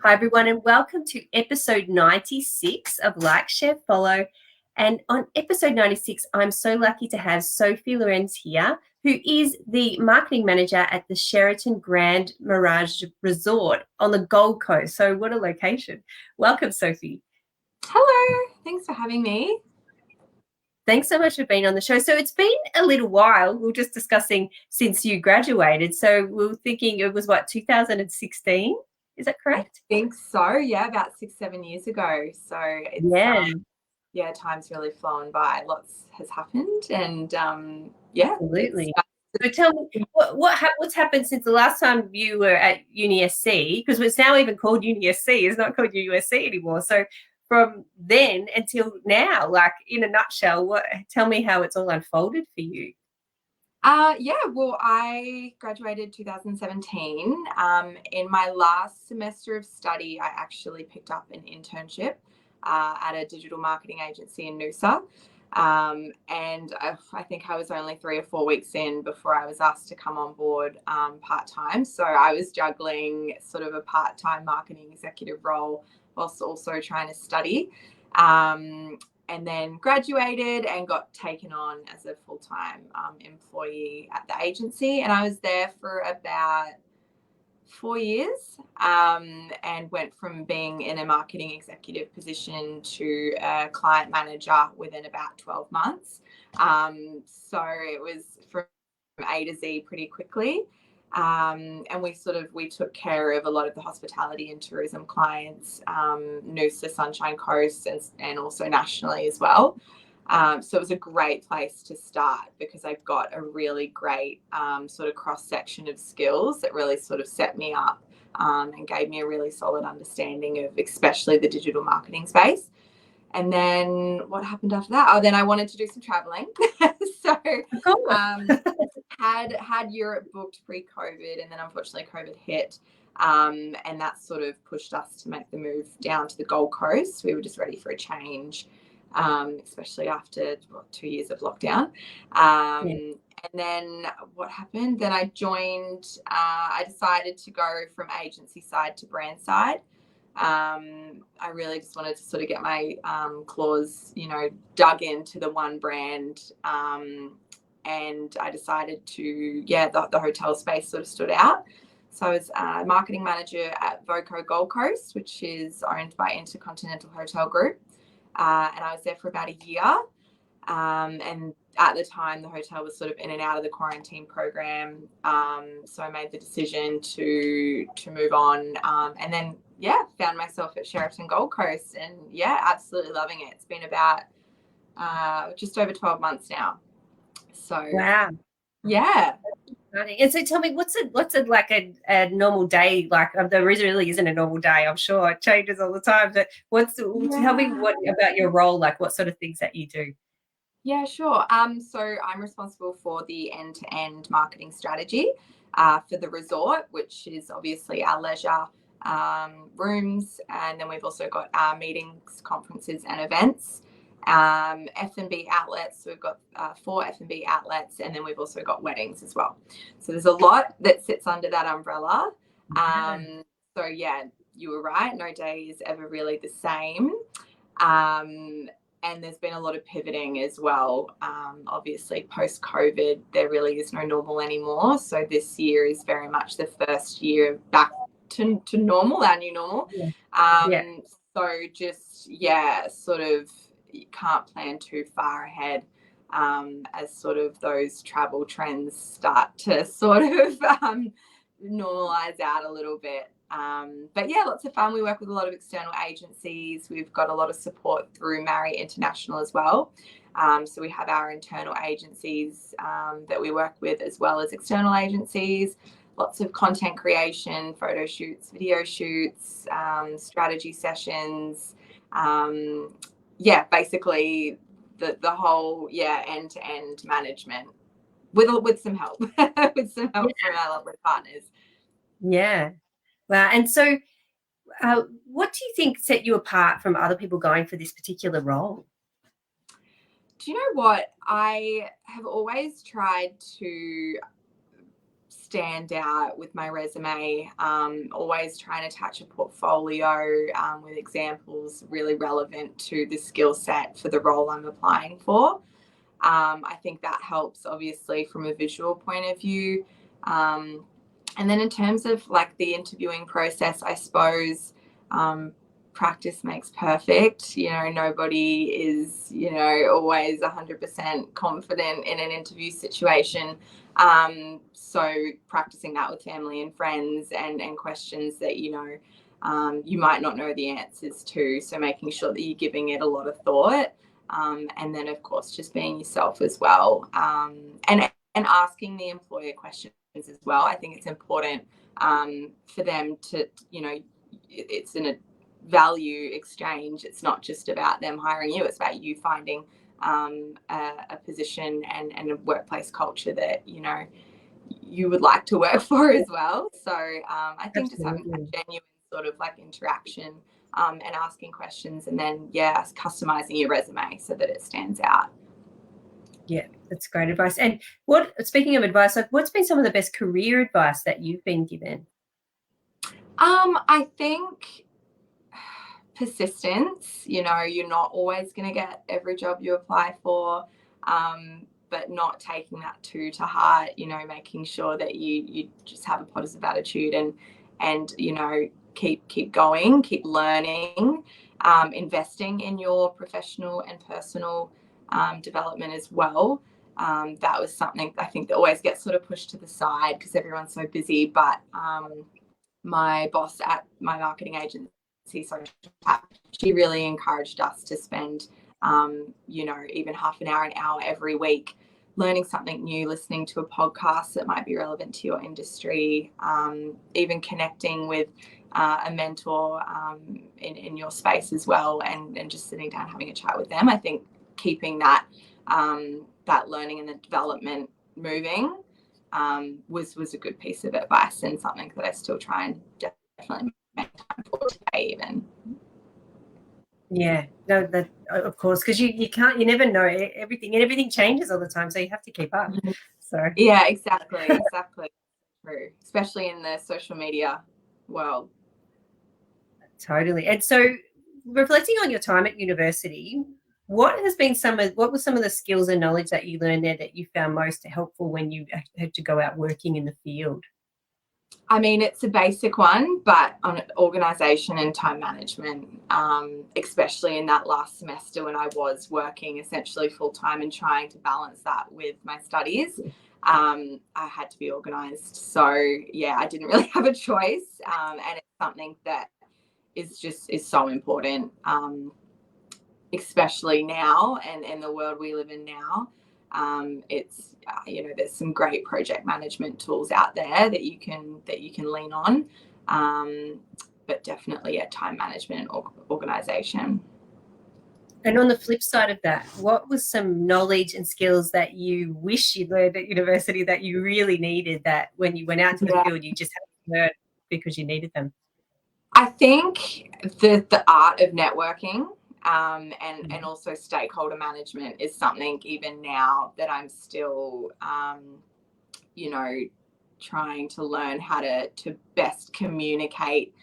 Hi, everyone, and welcome to episode 96 of Like, Share, Follow. And on episode 96, I'm so lucky to have Sophie Lorenz here, who is the marketing manager at the Sheraton Grand Mirage Resort on the Gold Coast. So what a location. Welcome, Sophie. Hello. Thanks for having me. Thanks so much for being on the show. So it's been a little while. We were just discussing since you graduated. So we were thinking it was, 2016? Is that correct? I think so. Yeah, about 6-7 years ago. So it's time's really flown by. Lots has happened, and absolutely. So tell me, what's happened since the last time you were at UniSC? Because it's now even called UniSC. It's not called USC anymore. So from then until now, like in a nutshell, tell me how it's all unfolded for you. Well, I graduated 2017. In my last semester of study, I actually picked up an internship at a digital marketing agency in Noosa. And I think I was only 3 or 4 weeks in before I was asked to come on board part-time. So I was juggling sort of a part-time marketing executive role whilst also trying to study. And then graduated and got taken on as a full-time employee at the agency. And I was there for about 4 years and went from being in a marketing executive position to a client manager within about 12 months. So it was from A to Z pretty quickly. And we took care of a lot of the hospitality and tourism clients, Noosa, Sunshine Coast, and also nationally as well. So it was a great place to start because I got a really great sort of cross-section of skills that really sort of set me up and gave me a really solid understanding of especially the digital marketing space. And then what happened after that? Oh, then I wanted to do some traveling. So had Europe booked pre-COVID, and then unfortunately COVID hit. And that sort of pushed us to make the move down to the Gold Coast. We were just ready for a change, especially after 2 years of lockdown. And then what happened? Then I joined, I decided to go from agency side to brand side. I really just wanted to sort of get my claws, dug into the one brand. And I decided to, the hotel space sort of stood out. So I was a marketing manager at Voco Gold Coast, which is owned by Intercontinental Hotel Group. And I was there for about a year. And at the time, the hotel was sort of in and out of the quarantine program. So I made the decision to move on. And then, found myself at Sheraton Gold Coast and, absolutely loving it. It's been about just over 12 months now. So, wow. Yeah. And so tell me, what's it like a normal day like? There really isn't a normal day, I'm sure. It changes all the time. But tell me what about your role, like what sort of things that you do? Yeah, sure. So I'm responsible for the end-to-end marketing strategy for the resort, which is obviously our leisure rooms. And then we've also got our meetings, conferences and events. F&B outlets. So we've got 4 F&B outlets, and then we've also got weddings as well. So there's a lot that sits under that umbrella. So you were right. No day is ever really the same. And there's been a lot of pivoting as well. Obviously, post-COVID, there really is no normal anymore. So this year is very much the first year back to normal, our new normal. So just, sort of you can't plan too far ahead as sort of those travel trends start to sort of normalize out a little bit. But lots of fun. We work with a lot of external agencies. We've got a lot of support through Marriott International as well. So we have our internal agencies that we work with as well as external agencies. Lots of content creation, photo shoots, video shoots, strategy sessions. Basically the whole end-to-end management with some help from our lovely partners. Yeah. Wow. And so what do you think set you apart from other people going for this particular role? Do you know what? I have always tried to stand out with my resume. Always trying to attach a portfolio with examples really relevant to the skill set for the role I'm applying for. I think that helps, obviously, from a visual point of view. And then in terms of like the interviewing process, I suppose practice makes perfect. Nobody is, always 100% confident in an interview situation. So practicing that with family and friends and questions that, you might not know the answers to. So making sure that you're giving it a lot of thought. And then, of course, just being yourself as well. And asking the employer questions as well. I think it's important for them to, it's in a value exchange. It's not just about them hiring you. It's about you finding a position and a workplace culture that, you would like to work for as well. So I think just having that genuine sort of like interaction and asking questions, and then, customizing your resume so that it stands out. Yeah, that's great advice. And speaking of advice, like what's been some of the best career advice that you've been given? I think persistence. You're not always going to get every job you apply for, but not taking that too to heart. Making sure that you just have a positive attitude and keep going, keep learning, investing in your professional and personal development as well. That was something I think that always gets sort of pushed to the side because everyone's so busy. But my boss at my marketing agency, she really encouraged us to spend, even half an hour every week learning something new, listening to a podcast that might be relevant to your industry, even connecting with a mentor in your space as well, and just sitting down having a chat with them. I think keeping that learning and the development moving was a good piece of advice, and something that I still try and definitely make time for today even. Yeah, no, that of course, because you never know everything changes all the time, so you have to keep up. So yeah, exactly true, especially in the social media world. Totally. And so reflecting on your time at university, what were some of the skills and knowledge that you learned there that you found most helpful when you had to go out working in the field? I mean, it's a basic one, but on organisation and time management, especially in that last semester when I was working essentially full-time and trying to balance that with my studies, I had to be organised. So, yeah, I didn't really have a choice, and it's something that is so important, especially now and in the world we live in now. It's there's some great project management tools out there that you can lean on, but definitely time management and organisation. And on the flip side of that, what was some knowledge and skills that you wish you learned at university that you really needed, that when you went out to the field you just had to learn because you needed them? I think the art of networking and also stakeholder management is something even now that I'm still, trying to learn how to best communicate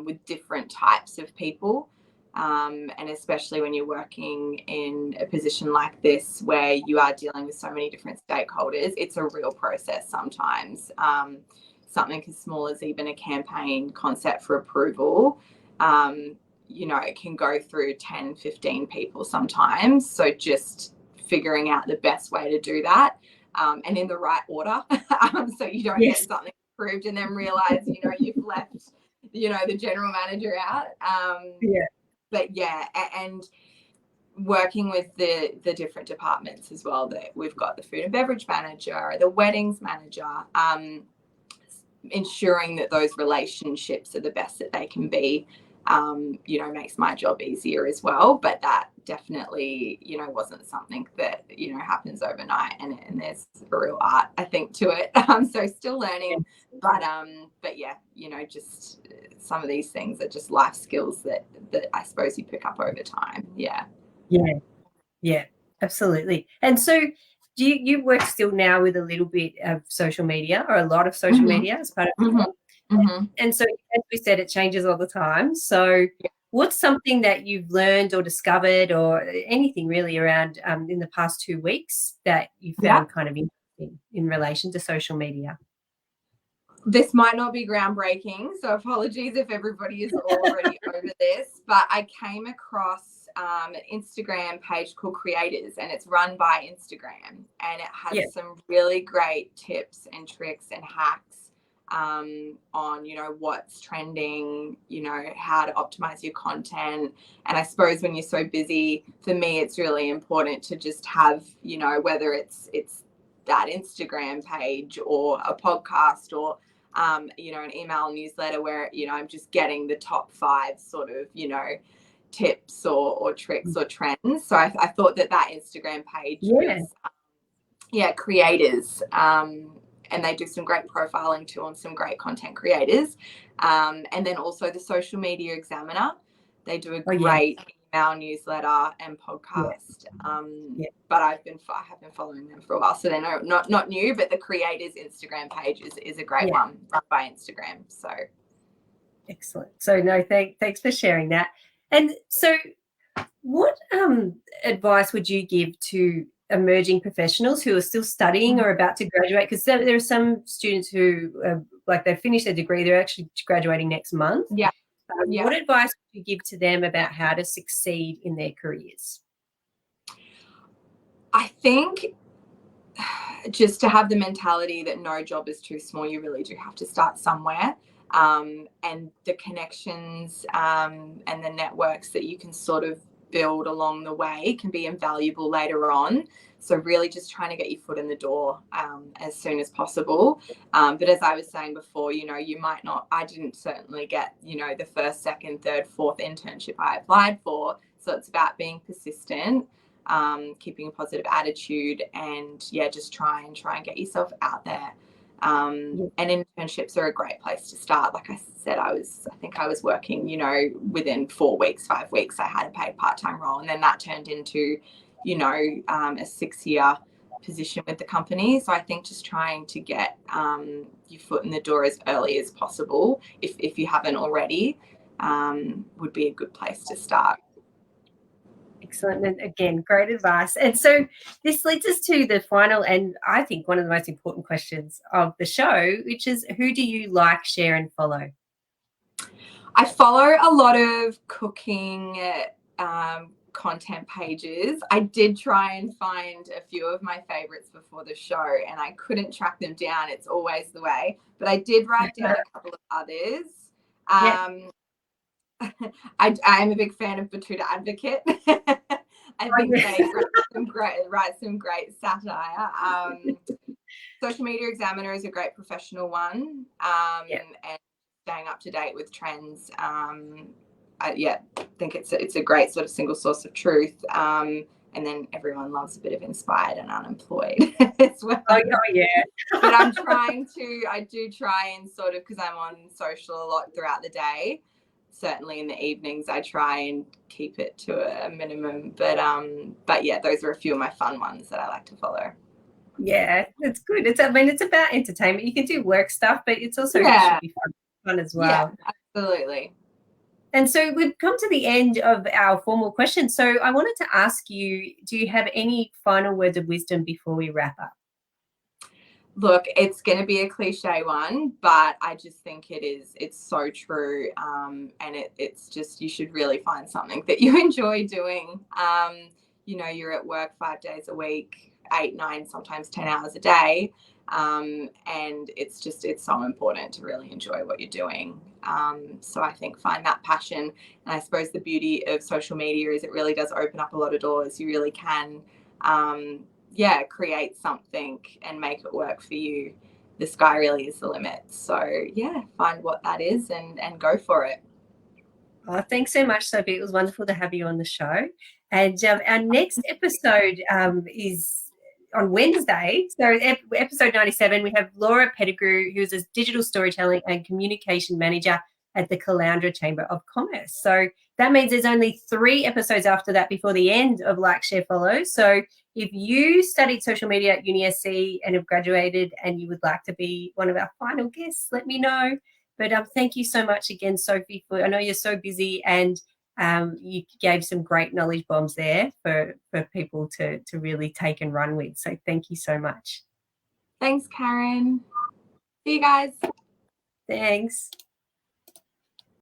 with different types of people. And especially when you're working in a position like this where you are dealing with so many different stakeholders, it's a real process sometimes. Something as small as even a campaign concept for approval, it can go through 10, 15 people sometimes. So just figuring out the best way to do that and in the right order, so you don't get something approved and then realize, you've left, the general manager out. But yeah, and working with the different departments as well, that we've got the food and beverage manager, the weddings manager, ensuring that those relationships are the best that they can be, makes my job easier as well. But that definitely, wasn't something that, happens overnight, and there's a real art, I think, to it. So still learning, but yeah, just some of these things are just life skills that I suppose you pick up over time. Yeah, absolutely. And so Do you work still now with a little bit of social media or a lot of social media as part of your job? And so, as we said, it changes all the time. So what's something that you've learned or discovered or anything really around in the past 2 weeks that you found kind of interesting in relation to social media? This might not be groundbreaking, so apologies if everybody is already over this, but I came across an Instagram page called Creators, and it's run by Instagram, and it has some really great tips and tricks and hacks on, you know, what's trending, you know, how to optimize your content. And I suppose when you're so busy, for me, it's really important to just have, you know, whether it's that Instagram page or a podcast or you know, an email newsletter where, you know, I'm just getting the top 5 sort of, you know, tips or tricks or trends. So I thought that Instagram page was, Creators. And they do some great profiling too on some great content creators. And then also the Social Media Examiner. They do a great email newsletter and podcast. But I have been following them for a while, so they're not new. But the Creators Instagram page is a great one run by Instagram. So excellent. So no, thanks for sharing that. And so, what advice would you give to emerging professionals who are still studying or about to graduate? Because there are some students who, like, they've finished their degree, they're actually graduating next month. What advice would you give to them about how to succeed in their careers? I think just to have the mentality that no job is too small. You really do have to start somewhere. And the connections and the networks that you can sort of build along the way can be invaluable later on. So really just trying to get your foot in the door as soon as possible. But as I was saying before, you know, you might not, I didn't certainly get, you know, the first, second, third, fourth internship I applied for. So it's about being persistent, keeping a positive attitude, and just try and get yourself out there. And internships are a great place to start. Like I said, I think I was working, you know, within 4 weeks, 5 weeks, I had a paid part-time role. And then that turned into, you know, a 6-year position with the company. So I think just trying to get your foot in the door as early as possible, if you haven't already, would be a good place to start. Excellent. And again, great advice. And so this leads us to the final and I think one of the most important questions of the show, which is, who do you like, share and follow? I follow a lot of cooking content pages. I did try and find a few of my favorites before the show and I couldn't track them down. It's always the way. But I did write down a couple of others. I'm a big fan of Batuta Advocate. I think they write some great satire. Social Media Examiner is a great professional one, and staying up to date with trends. I think it's a great sort of single source of truth. And then everyone loves a bit of Inspired and Unemployed as well. Oh yeah. But I do try and sort of, because I'm on social a lot throughout the day. Certainly in the evenings, I try and keep it to a minimum. But yeah, those are a few of my fun ones that I like to follow. Yeah, it's good. It's about entertainment. You can do work stuff, but it's also should be fun as well. Yeah, absolutely. And so we've come to the end of our formal questions. So I wanted to ask you, do you have any final words of wisdom before we wrap up? Look, it's going to be a cliche one, but I just think it's so true. And it's just, you should really find something that you enjoy doing. You know, you're at work 5 days a week, 8, 9, sometimes 10 hours a day. And it's so important to really enjoy what you're doing. So I think find that passion. And I suppose the beauty of social media is it really does open up a lot of doors. You really can, create something and make it work for you. The sky really is the limit. So find what that is and go for it. Oh, thanks so much, Sophie. It was wonderful to have you on the show. And our next episode is on Wednesday. So episode 97, we have Laura Pettigrew, who's a digital storytelling and communication manager at the Caloundra Chamber of Commerce. So that means there's only 3 episodes after that before the end of Like, Share, Follow. So if you studied social media at UniSC and have graduated and you would like to be one of our final guests, let me know. But thank you so much again, Sophie, I know you're so busy, and you gave some great knowledge bombs there for people to really take and run with. So thank you so much. Thanks, Karen. See you guys. Thanks.